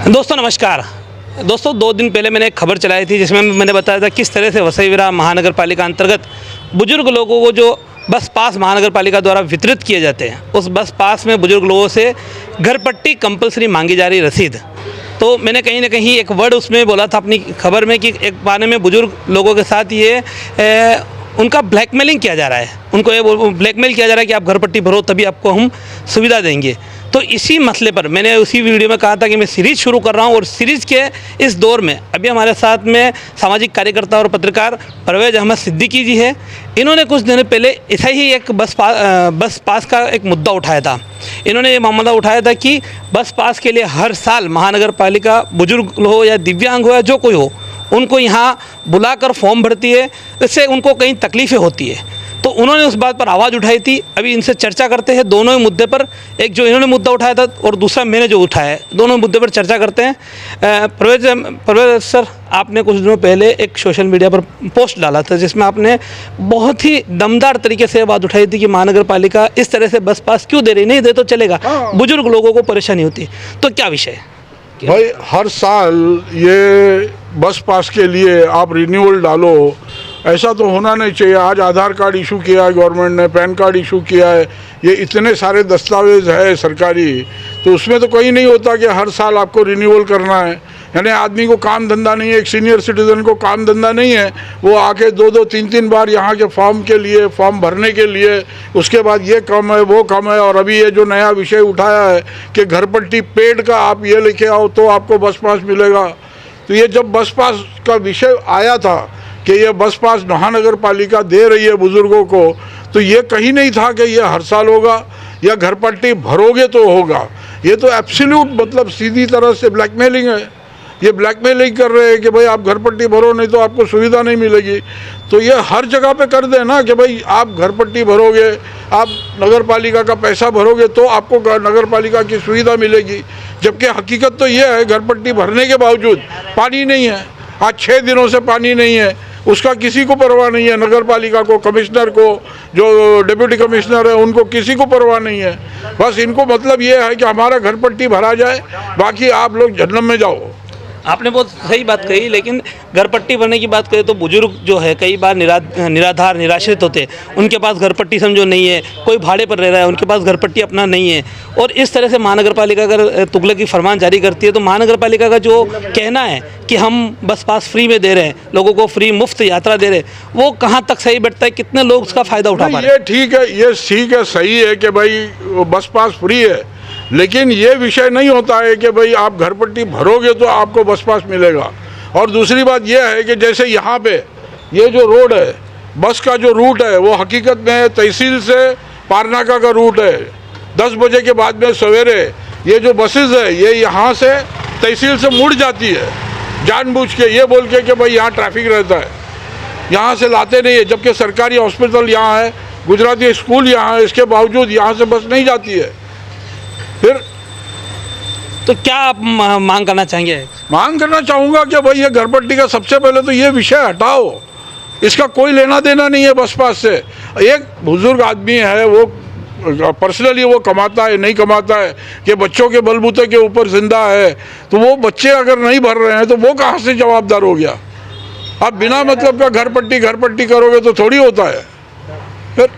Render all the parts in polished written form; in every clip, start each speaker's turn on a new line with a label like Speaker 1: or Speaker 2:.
Speaker 1: दोस्तों नमस्कार। दोस्तों 2 दिन पहले मैंने एक खबर चलाई थी जिसमें मैंने बताया था किस तरह से वसई विरार महानगर पालिका अंतर्गत बुजुर्ग लोगों को जो बस पास महानगर पालिका द्वारा वितरित किए जाते हैं, उस बस पास में बुजुर्ग लोगों से घर पट्टी कंपलसरी मांगी जा रही रसीद। तो मैंने कहीं ना कहीं एक वर्ड उसमें बोला था अपनी खबर में कि एक बारे में बुजुर्ग लोगों के साथ ये उनका ब्लैकमेलिंग किया जा रहा है। उनको ये ब्लैकमेल किया जा रहा है कि आप घर पट्टी भरो तभी आपको हम सुविधा देंगे। तो इसी मसले पर मैंने उसी वीडियो में कहा था कि मैं सीरीज़ शुरू कर रहा हूं और सीरीज़ के इस दौर में अभी हमारे साथ में सामाजिक कार्यकर्ता और पत्रकार परवेज अहमद सिद्दीकी जी है। इन्होंने कुछ दिन पहले ऐसा ही एक बस पास का एक मुद्दा उठाया था। इन्होंने ये मामला उठाया था कि बस पास के लिए हर साल महानगर पालिका बुजुर्ग हो या दिव्यांग हो या जो कोई हो, उनको यहाँ बुलाकर फॉर्म भरती है, इससे उनको कई तकलीफ़ें होती है। तो उन्होंने उस बात पर आवाज़ उठाई थी। अभी इनसे चर्चा करते हैं दोनों ही मुद्दे पर, एक जो इन्होंने मुद्दा उठाया था और दूसरा मैंने जो उठाया है, दोनों मुद्दे पर चर्चा करते हैं। परवेज सर, आपने कुछ दिनों पहले एक सोशल मीडिया पर पोस्ट डाला था जिसमें आपने बहुत ही दमदार तरीके से बात उठाई थी कि महानगर पालिका इस तरह से बस पास क्यों दे रही, नहीं दे तो चलेगा, बुजुर्ग लोगों को परेशानी होती। तो क्या विषय है
Speaker 2: भाई? हर साल ये बस पास के लिए आप रिन्यूअल डालो, ऐसा तो होना नहीं चाहिए। आज आधार कार्ड इशू किया है गवर्नमेंट ने, पैन कार्ड इशू किया है, ये इतने सारे दस्तावेज है सरकारी, तो उसमें तो कहीं नहीं होता कि हर साल आपको रिन्यूअल करना है। यानी आदमी को काम धंधा नहीं है, एक सीनियर सिटीज़न को काम धंधा नहीं है, वो आके 2-2, 3-3 बार यहाँ के फॉर्म के लिए, फॉर्म भरने के लिए, उसके बाद ये कम है वो कम है। और अभी ये जो नया विषय उठाया है कि घर पट्टी पेड का आप ये लेके आओ तो आपको बस पास मिलेगा। तो ये जब बस पास का विषय आया था कि ये बस पास महानगर पालिका दे रही है बुज़ुर्गों को, तो ये कहीं नहीं था कि ये हर साल होगा या घर पट्टी भरोगे तो होगा। ये तो एब्सोल्यूट मतलब सीधी तरह से ब्लैकमेलिंग है। ये ब्लैकमेलिंग कर रहे हैं कि भाई आप घर पट्टी भरो नहीं तो आपको सुविधा नहीं मिलेगी। तो ये हर जगह पे कर देना कि भाई आप घर पट्टी भरोगे, आप नगर पालिका का पैसा भरोगे तो आपको नगर पालिका की सुविधा मिलेगी। जबकि हकीकत तो ये है घर पट्टी भरने के बावजूद पानी नहीं है। आज 6 दिनों से पानी नहीं है, उसका किसी को परवाह नहीं है। नगर पालिका को, कमिश्नर को, जो डिप्टी कमिश्नर है उनको किसी को परवाह नहीं है। बस इनको मतलब ये है कि हमारा घर पट्टी भरा जाए, बाकी आप लोग जहन्नम में जाओ।
Speaker 1: आपने बहुत सही बात कही, लेकिन घर पट्टी भरने की बात करें तो बुजुर्ग जो है कई बार निराधार निराश्रित होते हैं, उनके पास घर पट्टी समझो नहीं है, कोई भाड़े पर रह रहा है, उनके पास घर पट्टी अपना नहीं है। और इस तरह से महानगर पालिका अगर तुगलक की फरमान जारी करती है तो महानगर पालिका का जो कहना है कि हम बस पास फ्री में दे रहे हैं, लोगों को फ्री मुफ्त यात्रा दे रहे हैं, वो कहाँ तक सही बैठता है, कितने लोग उसका फ़ायदा उठा पा रहे हैं?
Speaker 2: ये ठीक है, सही है कि भाई बस पास फ्री है, लेकिन ये विषय नहीं होता है कि भाई आप घर पट्टी भरोगे तो आपको बस पास मिलेगा। और दूसरी बात यह है कि जैसे यहाँ पे ये जो रोड है, बस का जो रूट है वो हकीकत में तहसील से पारनाका का रूट है। 10 बजे के बाद में सवेरे ये जो बसेस है ये यहाँ से तहसील से मुड़ जाती है जानबूझ के, ये बोल के कि भाई यहाँ ट्रैफिक रहता है, यहाँ से लाते नहीं है। जबकि सरकारी हॉस्पिटल यहाँ है, गुजराती स्कूल यहाँ है, इसके बावजूद यहाँ से बस नहीं जाती है। फिर
Speaker 1: तो क्या आप मांग करना चाहेंगे?
Speaker 2: मांग करना चाहूँगा कि भाई ये घर पट्टी का सबसे पहले तो ये विषय हटाओ, इसका कोई लेना देना नहीं है बस पास से। एक बुजुर्ग आदमी है, वो पर्सनली वो कमाता है नहीं कमाता है, कि बच्चों के बलबूते के ऊपर जिंदा है, तो वो बच्चे अगर नहीं भर रहे हैं तो वो कहाँ से जवाबदार हो गया? आप बिना मतलब का घर पट्टी करोगे तो थोड़ी होता है। फिर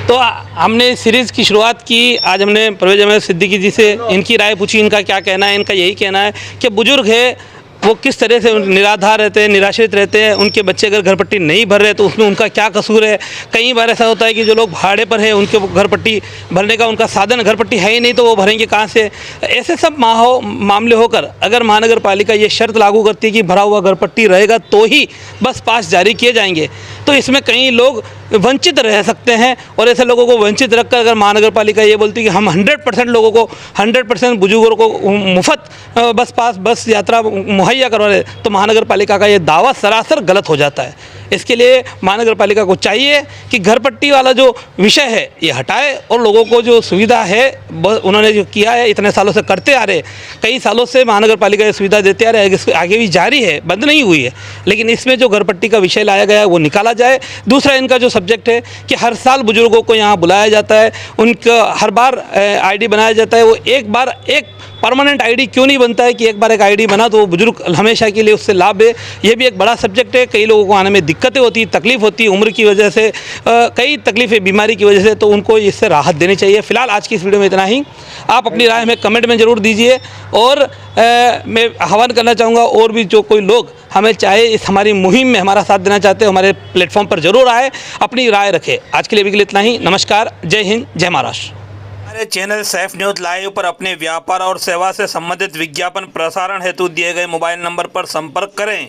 Speaker 1: तो हमने सीरीज़ की शुरुआत की, आज हमने परवेज अहमद सिद्दीकी जी से इनकी राय पूछी, इनका क्या कहना है। इनका यही कहना है कि बुजुर्ग है वो किस तरह से निराधार रहते हैं, निराश्रित रहते हैं, उनके बच्चे अगर घर पट्टी नहीं भर रहे तो उसमें उनका क्या कसूर है। कई बार ऐसा होता है कि जो लोग भाड़े पर हैं उनके घर पट्टी भरने का उनका साधन घर पट्टी है ही नहीं, तो वो भरेंगे कहाँ से? ऐसे सब मामले होकर अगर महानगर पालिका ये शर्त लागू करती है कि भरा हुआ घर पट्टी रहेगा तो ही बस पास जारी किए जाएंगे, तो इसमें कई लोग वंचित रह सकते हैं। और ऐसे लोगों को वंचित रखकर अगर महानगर पालिका ये बोलती है कि हम 100% लोगों को, 100% बुजुर्गों को मुफ्त बस यात्रा मुहैया करवा रहे, तो महानगर पालिका का ये दावा सरासर गलत हो जाता है। इसके लिए महानगर पालिका को चाहिए कि घर पट्टी वाला जो विषय है ये हटाए और लोगों को जो सुविधा है उन्होंने जो किया है, इतने सालों से करते आ रहे, कई सालों से महानगर पालिका ये सुविधा देते आ रहे हैं, इसको आगे भी जारी है, बंद नहीं हुई है, लेकिन इसमें जो घर पट्टी का विषय लाया गया है वो निकाला जाए। दूसरा इनका जो सब्जेक्ट है कि हर साल बुजुर्गों को यहाँ बुलाया जाता है, उनका हर बार आईडी बनाया जाता है, वो एक बार एक परमानेंट आईडी क्यों नहीं बनता है कि एक बार एक आईडी बना तो वो बुजुर्ग हमेशा के लिए उससे लाभ है। ये भी एक बड़ा सब्जेक्ट है। कई लोगों को आने में दिक्कतें होती, तकलीफ होती है उम्र की वजह से, कई तकलीफें बीमारी की वजह से, तो उनको इससे राहत देनी चाहिए। फिलहाल आज की इस वीडियो में इतना ही। आप अपनी राय हमें कमेंट में ज़रूर दीजिए और मैं आह्वान करना चाहूँगा और भी जो कोई लोग हमें चाहे इस हमारी मुहिम में हमारा साथ देना चाहते हैं, हमारे प्लेटफॉर्म पर ज़रूर आए, अपनी राय रखें। आज के लिए भी इतना ही। नमस्कार, जय हिंद, जय महाराष्ट्र। हमारे चैनल सैफ न्यूज़ लाइव पर अपने व्यापार और सेवा से संबंधित विज्ञापन प्रसारण हेतु दिए गए मोबाइल नंबर पर संपर्क करें।